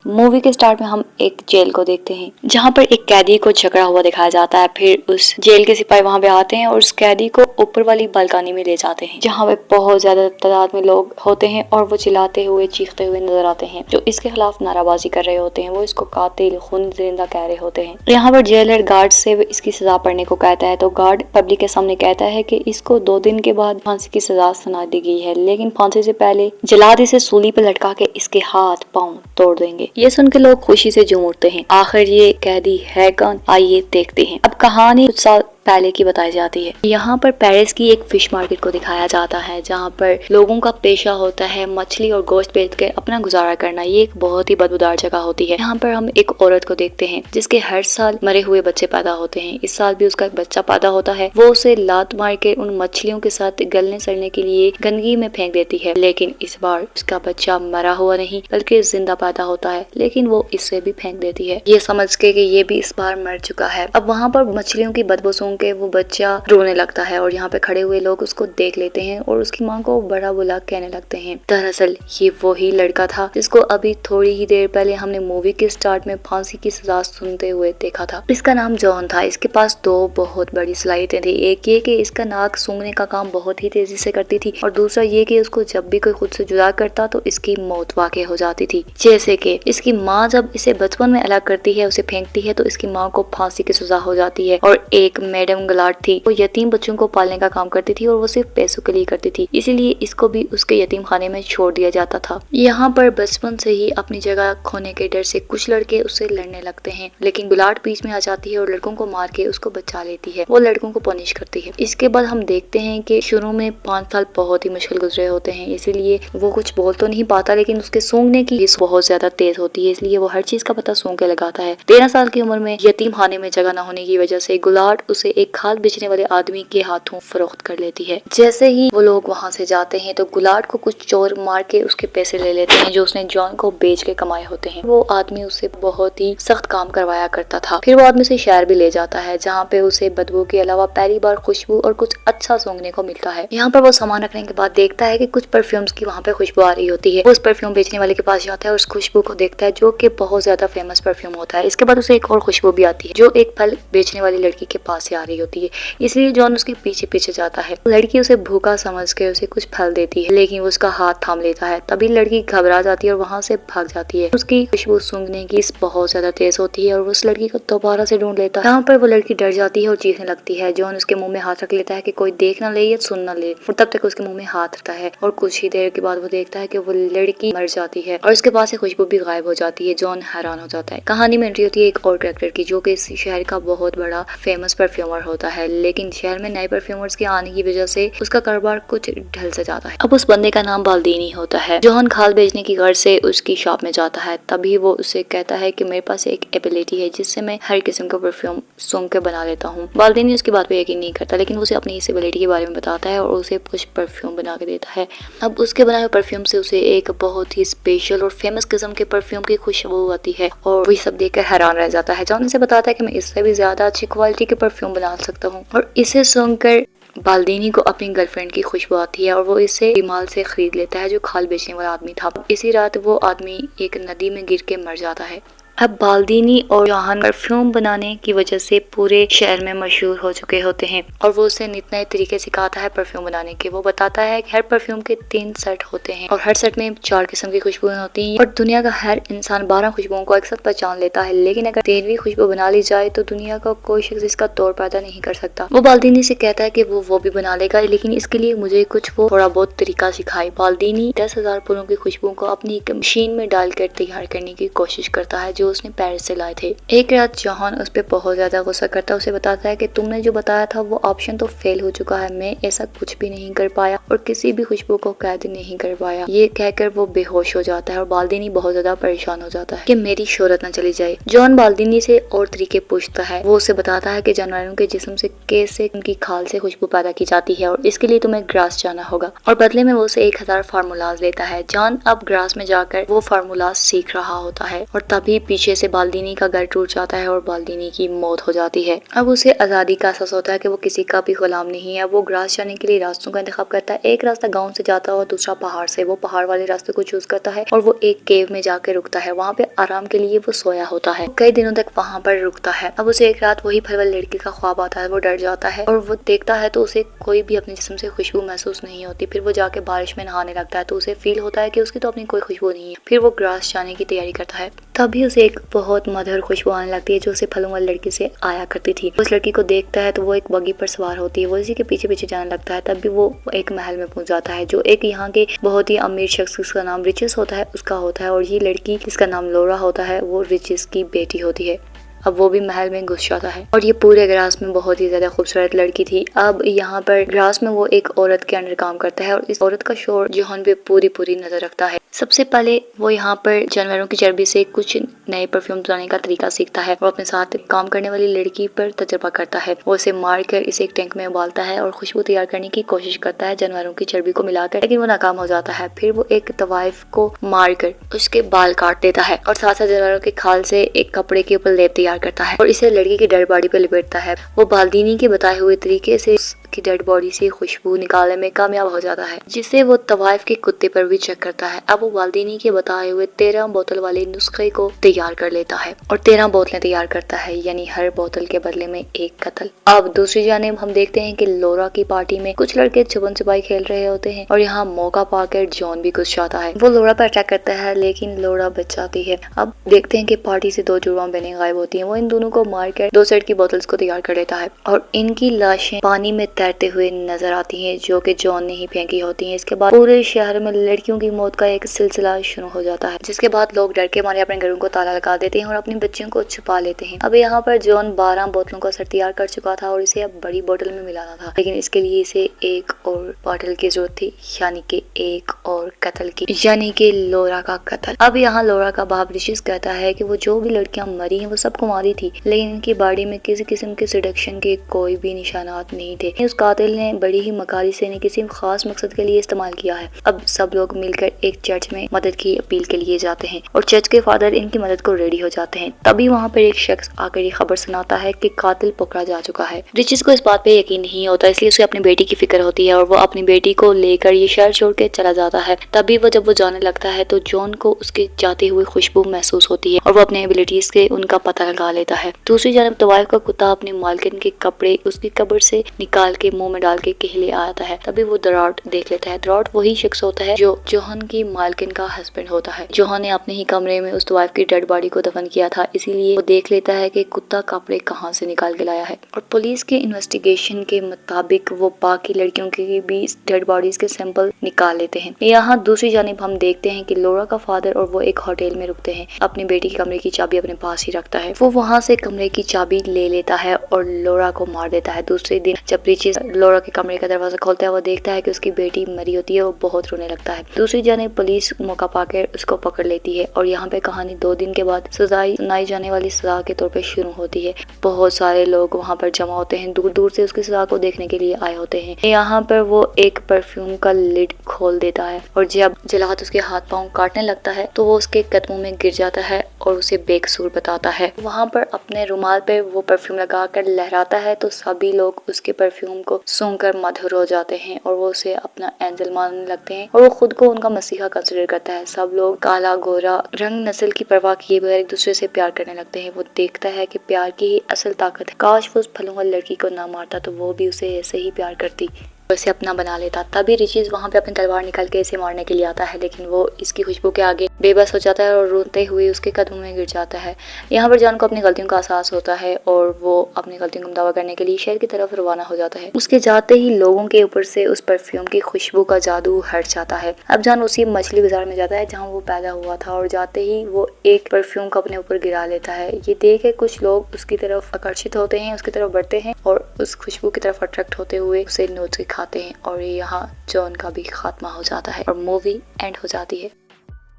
Movie के start में हम एक जेल को देखते हैं जहाँ पर एक कैदी को झगड़ा हुआ दिखाया जाता है। फिर उस जेल के सिपाही वहाँ पे आते हैं और उस कैदी को ऊपर वाली बालकनी में ले जाते हैं जहाँ पे बहुत ज्यादा तादाद में लोग होते हैं और वो चिल्लाते हुए चीखते हुए नजर आते हैं। जो इसके खिलाफ नाराबाजी कर रहे होते हैं वो इसको कातिल खून जिंदा कह रहे होते हैं। यहाँ पर जेलर गार्ड से इसकी सजा पड़ने को कहता है तो गार्ड पब्लिक के सामने कहता है कि इसको 2 दिन के बाद फांसी की सजा सुना दी गई है, लेकिन फांसी से पहले जलाद इसे सूली पर लटका के इसके हाथ पांव तोड़ देंगे। ये सुन के लोग खुशी से झूम उठते हैं। आखिर ये कैदी है कौन, आइए देखते हैं। अब कहानी कुछ साल पहले की बताई जाती है। यहाँ पर पेरिस की एक फिश मार्केट को दिखाया जाता है जहाँ पर लोगों का पेशा होता है मछली और गोश्त बेच के अपना गुजारा करना। ये एक बहुत ही बदबूदार जगह होती है। यहाँ पर हम एक औरत को देखते हैं जिसके हर साल मरे हुए बच्चे पैदा होते हैं। इस साल भी उसका एक बच्चा पैदा होता है। वो उसे लात मार के उन मछलियों के साथ गलने सड़ने के लिए गंदगी में फेंक देती है, लेकिन इस बार उसका बच्चा मरा हुआ नहीं बल्कि जिंदा पैदा होता है, लेकिन वो इसे भी फेंक देती है ये समझ के कि ये भी इस बार मर चुका है। अब वहाँ पर मछलियों की बदबू सूंघ के वो बच्चा रोने लगता है और यहाँ पे खड़े हुए लोग उसको देख लेते हैं और उसकी माँ को बड़ा बुला कहने लगते हैं। दरअसल ये वही लड़का था जिसको अभी थोड़ी ही देर पहले हमने मूवी के स्टार्ट में फांसी की सजा सुनते हुए देखा था। इसका नाम जॉन था। इसके पास 2 बहुत बड़ी सलाहियतें थी। एक ये कि इसका नाक सूंघने का काम बहुत ही तेजी से करती थी और दूसरा ये कि उसको जब भी कोई खुद से जुदा करता तो इसकी मौत वाक़ई हो जाती थी। जैसे कि इसकी माँ जब इसे बचपन में अलग करती है, उसे फेंकती है, तो इसकी माँ को फांसी की सजा हो जाती है। और एक मैडम गलाट थी, वो यतीम बच्चों को पालने का काम करती थी और वो सिर्फ पैसों के लिए करती थी, इसीलिए इसको भी उसके यतीम खाने में छोड़ दिया जाता था। यहाँ पर बचपन से ही अपनी जगह खोने के डर से कुछ लड़के उससे लड़ने लगते हैं, लेकिन गुलाट बीच में आ जाती है और लड़कों को मार के उसको बचा लेती है। वो लड़कों को पनिश करती है। इसके बाद हम देखते हैं कि शुरू में 5 साल बहुत ही मुश्किल गुजरे होते हैं, इसीलिए वो कुछ बोल तो नहीं पाता, लेकिन उसके सूंघने की हिस्स बहुत ज्यादा तेज होती है, इसलिए वो हर चीज का पता सूंघ के लगाता है। 13 साल की उम्र में यतीम खाने में जगह न होने की वजह से गुलाट उसे एक खाद बेचने वाले आदमी के हाथों फरोख्त कर लेती है। जैसे ही वो लोग वहाँ से जाते हैं तो गुलाट को कुछ चोर मार के उसके पैसे ले लेते हैं जो उसने जॉन को बेच के कमाए होते हैं। वो आदमी उससे बहुत ही सख्त काम करवाया करता था। फिर वो आदमी उसे शहर भी ले जाता है जहाँ पे उसे बदबू के अलावा पहली बार खुशबू और कुछ अच्छा सूंघने को मिलता है। यहाँ पर वो सामान रखने के बाद देखता है कि कुछ परफ्यूम्स की वहाँ पे खुशबू आ रही होती है। वो उस परफ्यूम बेचने वाले के पास जाता है और उस खुशबू को देखता है जो कि बहुत ज्यादा फेमस परफ्यूम होता है। इसके बाद उसे एक और खुशबू भी आती है जो एक फल बेचने वाली लड़की के पास से आ रही होती है, इसलिए जॉन उसके पीछे पीछे जाता है। लड़की उसे भूखा समझ के उसे कुछ फल देती है, लेकिन वो उसका हाथ थाम लेता है। तभी लड़की घबरा जाती है और वहाँ से भाग जाती है। उसकी खुशबू सूंघने की बहुत ज्यादा तेज होती है और वो उस लड़की को दोबारा से ढूंढ लेता है। यहाँ पर वो लड़की डर जाती है और चीखने लगती है। जॉन उसके मुंह में हाथ रख लेता है कि कोई देख ना ले या सुन ना ले, और तब तक उसके मुंह में हाथ रखता है और कुछ ही देर के बाद वो देखता है कि वो लड़की मर जाती है और उसके पास से खुशबू भी गायब हो जाती है। जॉन हैरान हो जाता है। कहानी में एंट्री होती है एक और कैरेक्टर की जो कि इस शहर का बहुत बड़ा फेमस परफ्यूमर होता है, लेकिन शहर में नए परफ्यूमर्स के आने की वजह से उसका कारोबार कुछ ढल से जाता है। अब उस बंदे का नाम बाल्दीनी होता है। जॉन खाल बेचने की गर्ज से उसकी शॉप में जाता है। तभी वो उसे कहता है कि मेरे पास एक एबिलिटी है जिससे मैं हर किस्म का परफ्यूम सूंघ के बना लेता हूँ। बाल्दीनी उसकी बात पे यकीन नहीं करता, लेकिन उसे अपनी इस एबिलिटी के बारे में बताता है और उसे कुछ परफ्यूम बना के देता है। अब उसके बनाए हुए परफ्यूम से उसे एक बहुत ही स्पेशल और फेमस किस्म के परफ्यूम की खुशबू आती है और वही सब देखकर हैरान रह जाता है। जॉन उसे बताता है कि मैं इससे भी ज्यादा अच्छी क्वालिटी के परफ्यूम बना सकता हूँ और इसे सूंघकर बाल्दीनी को अपनी गर्लफ्रेंड की खुशबू आती है और वो इसे बीमाल से खरीद लेता है जो खाल बेचने वाला आदमी था। इसी रात वो आदमी एक नदी में गिर के मर जाता है। अब बाल्दीनी और जॉन परफ्यूम बनाने की वजह से पूरे शहर में मशहूर हो चुके होते हैं और वो उसे नित नए तरीके सिखाता है परफ्यूम बनाने के। वो बताता है कि हर परफ्यूम के 3 सेट होते हैं और हर सेट में 4 किस्म की खुशबुएं होती हैं और दुनिया का हर इंसान 12 खुशबुओं को एक साथ पहचान लेता है, लेकिन अगर 13वीं खुशबू बना ली जाए तो दुनिया का कोई शख्स इसका तौर पैदा नहीं कर सकता। वो बाल्दीनी से कहता है कि वो भी बना लेगा, लेकिन इसके लिए मुझे कुछ वो थोड़ा बहुत तरीका सिखाए। बाल्दीनी 10,000 फूलों की खुशबुओं को अपनी एक मशीन में डालकर तैयार करने की कोशिश करता है जो उसने पेरिस से लाए थे। एक रात जॉन उस पे बहुत ज्यादा गुस्सा करता है। उसे बताता है कि तुमने जो बताया था वो ऑप्शन तो फेल हो चुका है, मैं ऐसा कुछ भी नहीं कर पाया और किसी भी खुशबू को कैद नहीं कर पाया। ये कहकर वो बेहोश हो जाता है और बाल्दीनी बहुत ज्यादा परेशान हो जाता है कि मेरी शोहरत न चली जाए। जॉन बाल्दीनी से और तरीके पूछता है। वो उसे बताता है कि जानवरों के जिस्म से कैसे उनकी खाल से खुशबू पैदा की जाती है और इसके लिए तुम्हें ग्रास जाना होगा और बदले में वो उसे 1000 फार्मूलाज लेता है। जॉन अब ग्रास में जाकर वो फार्मूलाज सीख रहा होता है और तभी पीछे नीचे से बाल्दीनी का घर टूट जाता है और बाल्दीनी की मौत हो जाती है। अब उसे आजादी का एहसास होता है कि वो किसी का भी गुलाम नहीं है। वो ग्रास जाने के लिए रास्तों का इंतखाब करता है। एक रास्ता गाँव से जाता है और दूसरा पहाड़ से। वो पहाड़ वाले रास्ते को चूज करता है और वो एक केव में जाके रुकता है। वहाँ पे आराम के लिए वो सोया होता है। कई दिनों तक वहाँ पर रुकता है। अब उसे एक रात वही फल वाली लड़की का ख्वाब आता है। वो डर जाता है और वो देखता है तो उसे कोई भी अपने जिस्म से खुशबू महसूस नहीं होती। फिर वो जाके बारिश में नहाने लगता है तो उसे फील होता है कि उसकी तो अपनी कोई खुशबू नहीं है। फिर वो ग्रास जाने की तैयारी करता है। तभी उसे एक बहुत मधुर खुशबू आने लगती है जो उसे फलों वाली लड़की से आया करती थी। उस लड़की को देखता है तो वो एक बगी पर सवार होती है। वो इसी के पीछे पीछे जाने लगता है। तभी वो एक महल में पहुंच जाता है जो एक यहाँ के बहुत ही अमीर शख्स जिसका नाम रिचेस होता है उसका होता है। और ये लड़की जिसका नाम लोरा होता है वो रिचेस की बेटी होती है। अब वो भी महल में घुस जाता है और ये पूरे ग्रास में बहुत ही ज्यादा खूबसूरत लड़की थी। अब यहाँ पर ग्रास में वो एक औरत के अंडर काम करता है और इस औरत का शोर जोहन पे पूरी नजर रखता है। सबसे पहले वो यहाँ पर जानवरों की चर्बी से कुछ नए परफ्यूम बनाने का तरीका सीखता है। वो अपने साथ काम करने वाली लड़की पर तजर्बा करता है। वो इसे मार कर इसे एक टैंक में उबालता है और खुशबू तैयार करने की कोशिश करता है जानवरों की चर्बी को मिलाकर, लेकिन वो नाकाम हो जाता है। फिर वो एक तवाइफ को मार कर उसके बाल काट देता है और साथ साथ जानवरों के खाल से एक कपड़े के ऊपर लेप तैयार करता है और इसे लड़की की डेड बॉडी पे लपेटता है। वो बाल्दीनी के बताए हुए तरीके से की डेड बॉडी से खुशबू निकालने में कामयाब हो जाता है, जिससे वो तवाइफ के कुत्ते पर भी चेक करता है। अब वो बाल्दीनी के बताए हुए 13 बोतल वाले नुस्खे को तैयार कर लेता है और 13 बोतलें तैयार करता है, यानी हर बोतल के बदले में एक कत्ल। अब दूसरी जानिब हम देखते हैं कि लोरा की पार्टी में कुछ लड़के छुपन छुपाई खेल रहे होते हैं और यहाँ मौका पाकर जॉन भी घुस जाता है। वो लोरा पर अटैक करता है लेकिन लोरा बच जाती है। अब देखते हैं कि पार्टी से 2 जुड़वा बहनें गायब होती हैं। वो इन दोनों को मारकर 2 सेट की बोतल्स को तैयार कर लेता है और इनकी लाशें पानी में तैरते हुए नजर आती हैं जो कि जॉन ने ही फेंकी होती हैं। इसके बाद पूरे शहर में लड़कियों की मौत का एक सिलसिला शुरू हो जाता है, जिसके बाद लोग डर के मारे अपने घरों को ताला लगा देते हैं और अपनी बच्चियों को छुपा लेते हैं। अब यहाँ पर जॉन 12 बोतलों का सेट तैयार कर चुका था और इसे अब बड़ी बोतल में मिलाना था, लेकिन इसके लिए इसे एक और बोतल की जरूरत थी, यानी कि एक और कत्ल की, यानी कि लोरा का कत्ल। अब यहाँ लोरा का बाप रिशिस कहता है कि वो जो भी लड़कियां मरी हैं वो सबको मारी थी, लेकिन इनकी बॉडी में किसी किस्म के सिडक्शन के कोई भी निशानात नहीं थे। उस कातिल ने बड़ी ही मकारी से इन्हें किसी खास मकसद के लिए इस्तेमाल किया है। अब सब लोग मिलकर एक चर्च में मदद की अपील के लिए जाते हैं और चर्च के फादर इनकी मदद को रेडी हो जाते हैं। तभी वहाँ पर एक शख्स आकर ये खबर सुनाता है कि कातिल पकड़ा जा चुका है। रिचिस को इस बात पे यकीन नहीं होता, इसलिए उसे अपनी बेटी की फिक्र होती है और वो अपनी बेटी को लेकर ये शहर छोड़ के चला जाता है। तभी जब वो जाने लगता है तो जॉन को उसके जाते हुए खुशबू महसूस होती है और वो अपने एबिलिटीज से उनका पता लगा लेता है। दूसरी जानब तवाइफ का कुत्ता अपने मालकिन के कपड़े उसकी कब्र से निकाल के मुंह में डाल के कहले आता है। तभी वो दराट देख लेता है। दराट वही शख्स होता है जो जोहन की मालकिन का हस्बैंड होता है। जोहन ने अपने ही कमरे में उस तवाइफ की डेड बॉडी को दफन किया था, इसीलिए वो देख लेता है कि कुत्ता कपड़े कहाँ से निकाल के लाया है। और पुलिस के इन्वेस्टिगेशन के मुताबिक वो बाकी लड़कियों की भी डेड बॉडीज के सैंपल निकाल लेते हैं। यहाँ दूसरी जानिब हम देखते हैं कि लोरा का फादर और वो एक होटल में रुकते हैं। अपनी बेटी के कमरे की चाबी अपने पास ही रखता है। वो वहाँ से कमरे की चाबी ले लेता है और लोरा को मार देता है। दूसरे दिन जब रिची लोरा के कमरे का दरवाजा खोलता है वो देखता है कि उसकी बेटी मरी होती है। वो बहुत रोने लगता है। दूसरी जानिब पुलिस मौका पाकर उसको पकड़ लेती है और यहाँ पे कहानी 2 दिन के बाद सुनाई जाने वाली सजा के तौर पे शुरू होती है। बहुत सारे लोग वहाँ पर जमा होते हैं, दूर दूर से उसकी सजा को देखने के लिए आए होते हैं। यहाँ पर वो एक परफ्यूम का लिड खोल देता है और जब जलाहत उसके हाथ पांव काटने लगता है तो वो उसके कदमों में गिर जाता है और उसे बेकसूर बताता है। वहाँ पर अपने रुमाल पे वो परफ्यूम लगाकर लहराता है तो सभी लोग उसके परफ्यूम को सूंघकर मधुर हो जाते हैं और वो उसे अपना एंजल मानने लगते हैं और वो खुद को उनका मसीहा कंसिडर करता है। सब लोग काला गोरा रंग नस्ल की परवाह किए बगैर एक दूसरे से प्यार करने लगते हैं। वो देखता है कि प्यार की ही असल ताकत है। काश वो उस फलों वाली लड़की को ना मारता तो वो भी उसे ऐसे ही प्यार करती, उसे अपना बना लेता। तभी रिचीज वहाँ पे अपनी तलवार निकाल के इसे मारने के लिए आता है, लेकिन वो इसकी खुशबू के आगे बेबस हो जाता है और रोते हुए उसके कदमों में गिर जाता है। यहाँ पर जॉन को अपनी गलतियों का एहसास होता है और वो अपनी गलतियों को दावा करने के लिए शहर की तरफ रवाना हो जाता है। उसके जाते ही लोगों के ऊपर से उस परफ्यूम की खुशबू का जादू हट जाता है। अब जॉन उसी मछली बाजार में जाता है जहाँ वो पैदा हुआ था और जाते ही वो एक परफ्यूम को अपने ऊपर गिरा लेता है। ये देख के कुछ लोग उसकी तरफ आकर्षित होते हैं, उसकी तरफ बढ़ते हैं और उस खुशबू की तरफ अट्रैक्ट होते हुए उसे नोच के खाते हैं और यहाँ जॉन का भी खात्मा हो जाता है और मूवी एंड हो जाती है।